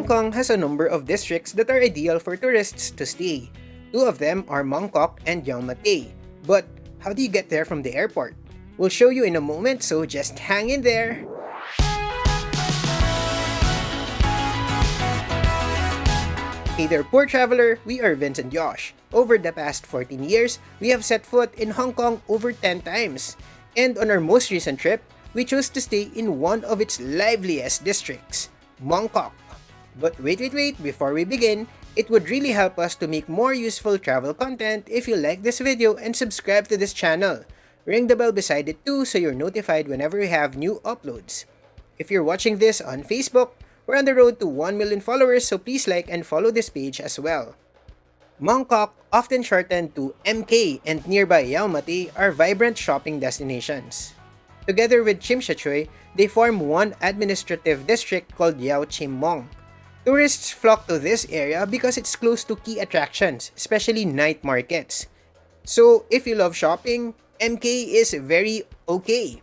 Hong Kong has a number of districts that are ideal for tourists to stay. Two of them are Mong Kok and Yau Ma Tei. But how do you get there from the airport? We'll show you in a moment, so just hang in there! Hey there, poor traveler! We are Vince and Josh. Over the past 14 years, we have set foot in Hong Kong over 10 times. And on our most recent trip, we chose to stay in one of its liveliest districts, Mong Kok. But wait, before we begin, it would really help us to make more useful travel content if you like this video and subscribe to this channel. Ring the bell beside it too so you're notified whenever we have new uploads. If you're watching this on Facebook, we're on the road to 1 million followers, so please like and follow this page as well. Mong Kok, often shortened to MK, and nearby Yau Ma Tei are vibrant shopping destinations. Together with Tsim Sha Tsui, they form one administrative district called Yau Tsim Mong. Tourists flock to this area because it's close to key attractions, especially night markets. So if you love shopping, MK is very okay.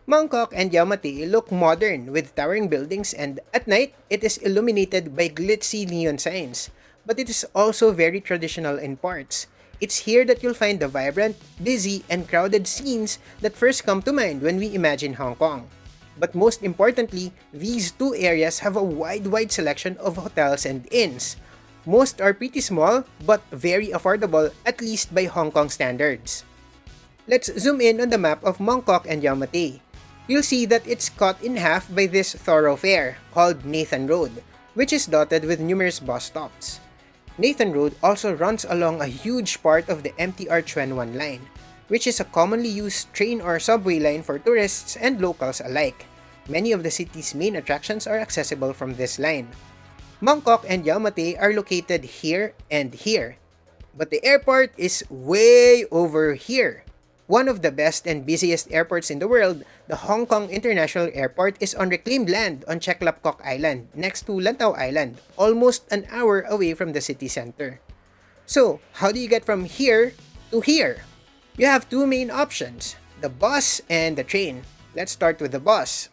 Mong Kok and Yau Ma Tei look modern with towering buildings, and at night, it is illuminated by glitzy neon signs. But it is also very traditional in parts. It's here that you'll find the vibrant, busy, and crowded scenes that first come to mind when we imagine Hong Kong. But most importantly, these two areas have a wide selection of hotels and inns. Most are pretty small, but very affordable, at least by Hong Kong standards. Let's zoom in on the map of Mong Kok and Yau Ma Tei. You'll see that it's cut in half by this thoroughfare, called Nathan Road, which is dotted with numerous bus stops. Nathan Road also runs along a huge part of the MTR Tsuen Wan line, which is a commonly used train or subway line for tourists and locals alike. Many of the city's main attractions are accessible from this line. Mong Kok and Yau Ma Tei are located here and here, but the airport is way over here. One of the best and busiest airports in the world, the Hong Kong International Airport is on reclaimed land on Chek Lap Kok Island, next to Lantau Island, almost an hour away from the city center. So, how do you get from here to here? You have two main options, the bus and the train. Let's start with the bus.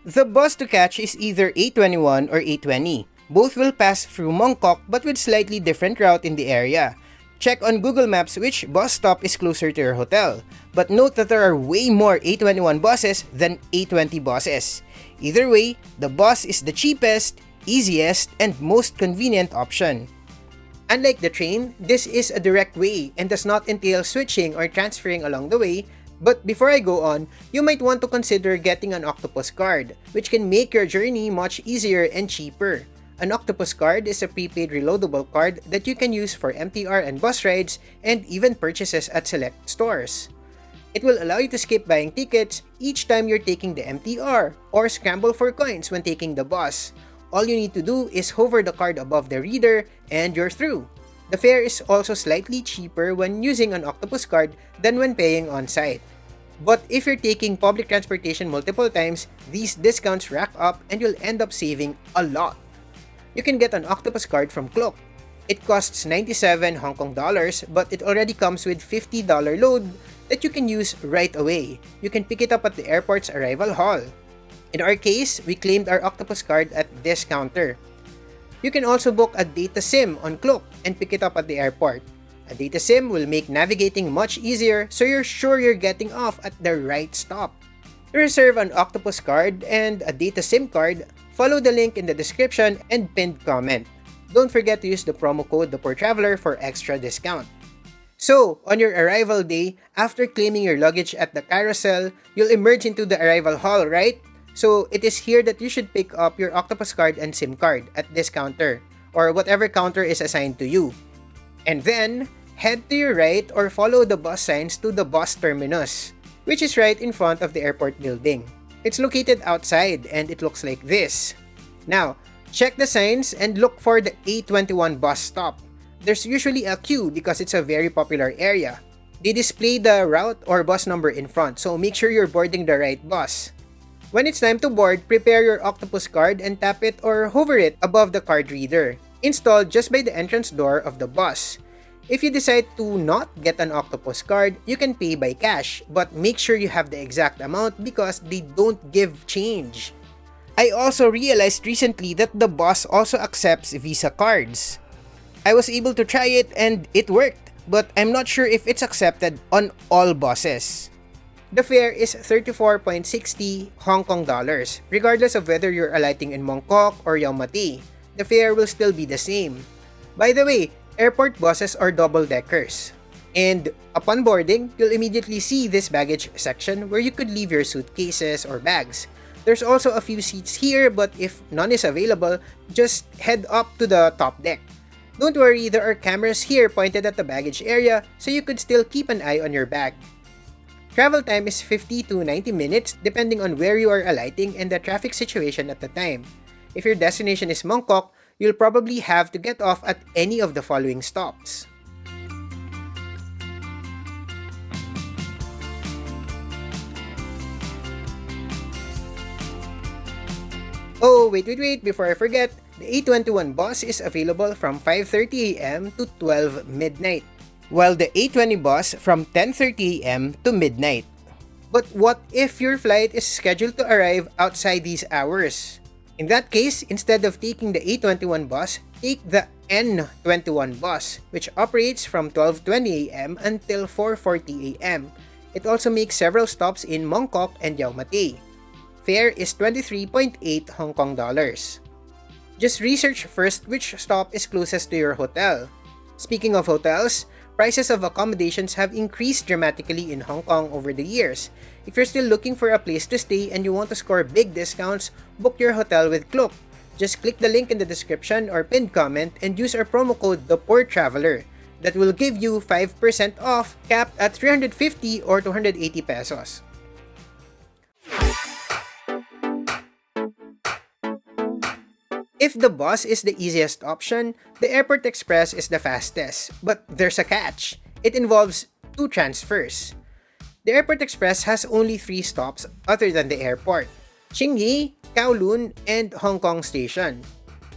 The bus to catch is either A21 or A20. Both will pass through Mong Kok but with slightly different route in the area. Check on Google Maps which bus stop is closer to your hotel. But note that there are way more A21 buses than A20 buses. Either way, the bus is the cheapest, easiest, and most convenient option. Unlike the train, this is a direct way and does not entail switching or transferring along the way. But before I go on, you might want to consider getting an Octopus card, which can make your journey much easier and cheaper. An Octopus card is a prepaid reloadable card that you can use for MTR and bus rides and even purchases at select stores. It will allow you to skip buying tickets each time you're taking the MTR or scramble for coins when taking the bus. All you need to do is hover the card above the reader and you're through. The fare is also slightly cheaper when using an Octopus card than when paying on-site. But if you're taking public transportation multiple times, these discounts rack up and you'll end up saving a lot. You can get an Octopus card from Klook. It costs 97 Hong Kong dollars, but it already comes with $50 load that you can use right away. You can pick it up at the airport's arrival hall. In our case, we claimed our Octopus card at this counter. You can also book a data SIM on Klook and pick it up at the airport. A data SIM will make navigating much easier so you're sure you're getting off at the right stop. To reserve an Octopus card and a data SIM card, follow the link in the description and pinned comment. Don't forget to use the promo code ThePoorTraveler for extra discount. So, on your arrival day, after claiming your luggage at the carousel, you'll emerge into the arrival hall, right? So, it is here that you should pick up your Octopus card and SIM card at this counter, or whatever counter is assigned to you. And then, head to your right or follow the bus signs to the bus terminus, which is right in front of the airport building. It's located outside and it looks like this. Now, check the signs and look for the A21 bus stop. There's usually a queue because it's a very popular area. They display the route or bus number in front, so make sure you're boarding the right bus. When it's time to board, prepare your Octopus card and tap it or hover it above the card reader, installed just by the entrance door of the bus. If you decide to not get an Octopus card, you can pay by cash, but make sure you have the exact amount because they don't give change. I also realized recently that the boss also accepts Visa cards. I was able to try it and it worked, but I'm not sure if it's accepted on all bosses. The fare is 34.60 Hong Kong dollars, regardless of whether you're alighting in Mongkok or Yau Ma Tei. The fare will still be the same. By the way, airport buses are double-deckers. And upon boarding, you'll immediately see this baggage section where you could leave your suitcases or bags. There's also a few seats here, but if none is available, just head up to the top deck. Don't worry, there are cameras here pointed at the baggage area, so you could still keep an eye on your bag. Travel time is 50 to 90 minutes depending on where you are alighting and the traffic situation at the time. If your destination is Mongkok, you'll probably have to get off at any of the following stops. Oh, wait, before I forget, the A21 bus is available from 5:30 a.m. to 12 midnight, while the A20 bus from 10:30 a.m. to midnight. But what if your flight is scheduled to arrive outside these hours? In that case, instead of taking the A21 bus, take the N21 bus, which operates from 12:20 a.m. until 4:40 a.m. It also makes several stops in Mongkok and Yau Ma Tei. Fare is 23.8 Hong Kong dollars. Just research first which stop is closest to your hotel. Speaking of hotels, prices of accommodations have increased dramatically in Hong Kong over the years. If you're still looking for a place to stay and you want to score big discounts, book your hotel with Klook. Just click the link in the description or pinned comment and use our promo code ThePoorTraveler. That will give you 5% off, capped at 350 or 280 pesos. If the bus is the easiest option, the Airport Express is the fastest. But there's a catch. It involves 2 transfers. The Airport Express has only 3 stops other than the airport: Tsing Yi, Kowloon, and Hong Kong Station.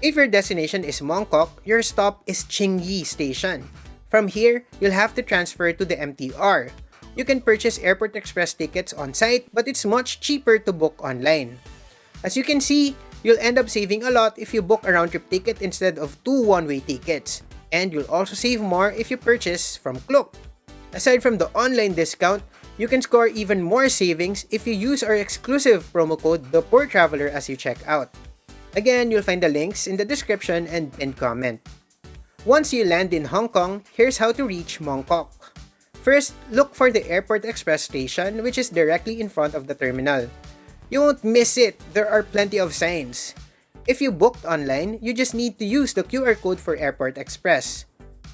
If your destination is Mongkok, your stop is Tsing Yi Station. From here, you'll have to transfer to the MTR. You can purchase Airport Express tickets on site, but it's much cheaper to book online. As you can see, you'll end up saving a lot if you book a round-trip ticket instead of 2 one-way tickets. And you'll also save more if you purchase from Klook. Aside from the online discount, you can score even more savings if you use our exclusive promo code ThePoorTraveler as you check out. Again, you'll find the links in the description and pinned comment. Once you land in Hong Kong, here's how to reach Mongkok. First, look for the Airport Express station, which is directly in front of the terminal. You won't miss it, there are plenty of signs. If you booked online, you just need to use the QR code for Airport Express.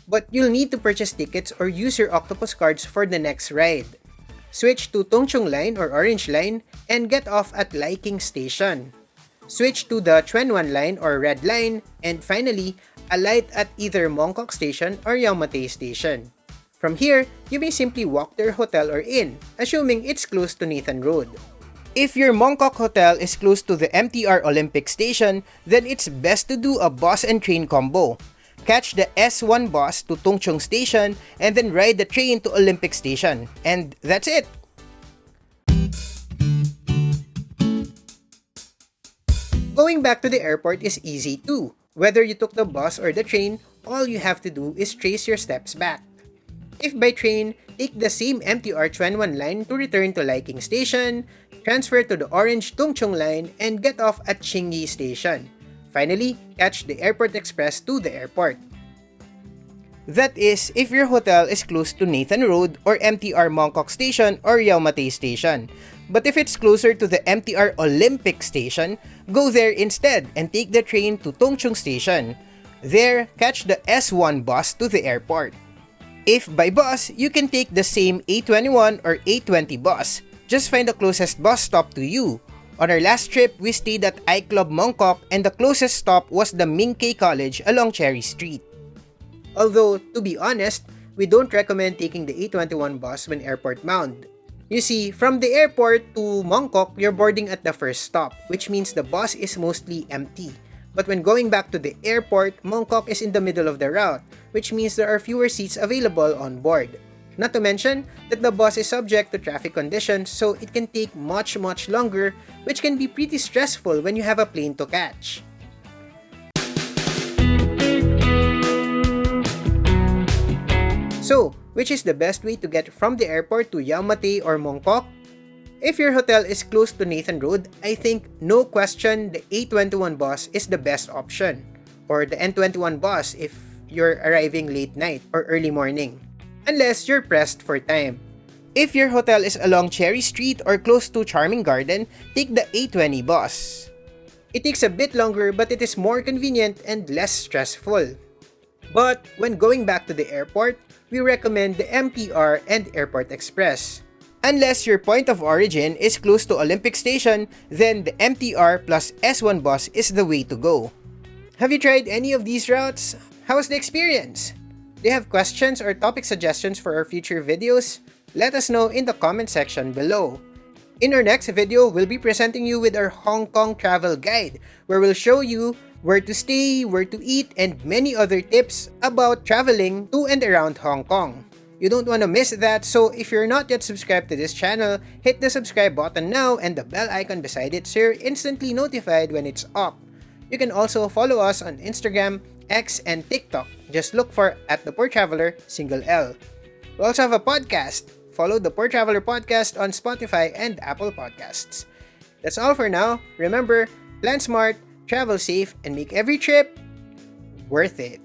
But you'll need to purchase tickets or use your Octopus cards for the next ride. Switch to Tung Chung Line or Orange Line and get off at Lai King Station. Switch to the Tsuen Wan Line or Red Line, and finally, alight at either Mongkok Station or Yau Ma Tei Station. From here, you may simply walk to your hotel or inn, assuming it's close to Nathan Road. If your Mongkok hotel is close to the MTR Olympic Station, then it's best to do a bus and train combo. Catch the S1 bus to Tung Chung Station and then ride the train to Olympic Station. And that's it! Going back to the airport is easy too. Whether you took the bus or the train, all you have to do is trace your steps back. If by train, take the same MTR Tsuen Wan line to return to Lai King Station, transfer to the orange Tung Chung line, and get off at Tsing Yi Station. Finally, catch the Airport Express to the airport. That is, if your hotel is close to Nathan Road or MTR Mongkok Station or Yau Ma Tei Station. But if it's closer to the MTR Olympic Station, go there instead and take the train to Tung Chung Station. There, catch the S1 bus to the airport. If by bus, you can take the same A21 or A20 bus. Just find the closest bus stop to you. On our last trip, we stayed at iClub Mongkok and the closest stop was the Ming Kei College along Cherry Street. Although, to be honest, we don't recommend taking the A21 bus when airport bound. You see, from the airport to Mongkok, you're boarding at the first stop, which means the bus is mostly empty. But when going back to the airport, Mongkok is in the middle of the route, which means there are fewer seats available on board. Not to mention that the bus is subject to traffic conditions, so it can take much longer, which can be pretty stressful when you have a plane to catch. So, which is the best way to get from the airport to Yau Ma Tei or Mongkok? If your hotel is close to Nathan Road, I think no question the A21 bus is the best option, or the N21 bus if you're arriving late night or early morning, unless you're pressed for time. If your hotel is along Cherry Street or close to Charming Garden, take the A20 bus. It takes a bit longer but it is more convenient and less stressful. But when going back to the airport, we recommend the MTR and Airport Express. Unless your point of origin is close to Olympic Station, then the MTR plus S1 bus is the way to go. Have you tried any of these routes? How was the experience? Do you have questions or topic suggestions for our future videos? Let us know in the comment section below. In our next video, we'll be presenting you with our Hong Kong travel guide, where we'll show you where to stay, where to eat, and many other tips about traveling to and around Hong Kong. You don't want to miss that, so if you're not yet subscribed to this channel, hit the subscribe button now and the bell icon beside it so you're instantly notified when it's up. You can also follow us on Instagram, X, and TikTok. Just look for @ThePoorTraveler, single L. We also have a podcast. Follow the Poor Traveler Podcast on Spotify and Apple Podcasts. That's all for now. Remember, plan smart, travel safe, and make every trip worth it.